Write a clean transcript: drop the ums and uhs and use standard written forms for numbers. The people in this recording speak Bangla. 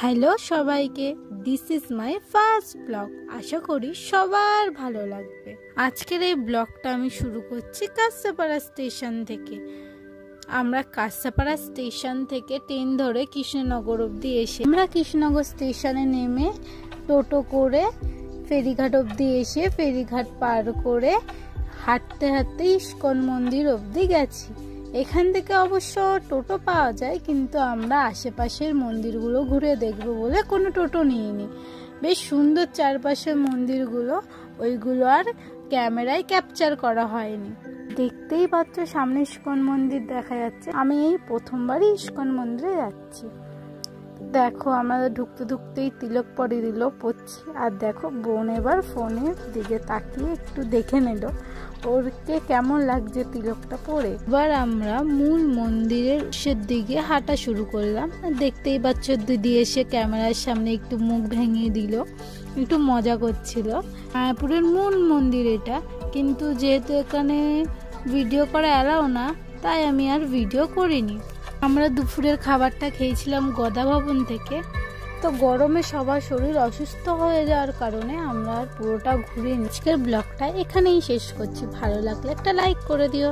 হ্যালো সবাইকে, this is my first blog. আশা করি সবার ভালো লাগবে। আজকের এই ব্লগটা আমি শুরু করছি কাঁসাপাড়া স্টেশন থেকে। আমরা কাঁসাপাড়া স্টেশন থেকে ট্রেন ধরে কৃষ্ণনগর অবধি এসে আমরা কৃষ্ণনগর স্টেশনে নেমে টোটো করে ফেরিঘাট অবধি এসে ফেরিঘাট পার করে হাঁটতে হাঁটতে ইস্কন মন্দির অবধি গেছি। এখান থেকে অবশ্য টোটো পাওয়া যায়, কিন্তু আমরা আশেপাশের মন্দিরগুলো ঘুরে দেখব বলে কোনো টোটো নিইনি। বেশ সুন্দর চারপাশের মন্দিরগুলো, ওইগুলো আর ক্যামেরায় ক্যাপচার করা হয়নি। দেখতেই পাচ্ছ সামনে ইস্কন মন্দির দেখা যাচ্ছে। আমি এই প্রথমবারই ইস্কন মন্দিরে যাচ্ছি। দেখো আমাদের ঢুকতে ঢুকতেই তিলক পরিয়ে দিল, পড়ছি। আর দেখো বোন এবার ফোনের দিকে তাকিয়ে একটু দেখে নিল ওরকে কেমন লাগছে তিলকটা পরে। এবার আমরা মূল মন্দিরের দিকে হাঁটা শুরু করলাম। দেখতেই পাচ্ছ দিদি এসে ক্যামেরার সামনে একটু মুখ ভেঙে দিল, একটু মজা করছিল। মায়াপুরের মূল মন্দির এটা, কিন্তু যেহেতু এখানে ভিডিও করা এলাও না, তাই আমি আর ভিডিও করিনি। আমরা দুপুরের খাবারটা খেয়েছিলাম গদা ভবন থেকে। তো গরমে সবার শরীর অসুস্থ হয়ে যাওয়ার কারণে আমরা আর পুরোটা ঘুরে আজকের ব্লগটা এখানেই শেষ করছি। ভালো লাগলে একটা লাইক করে দিও।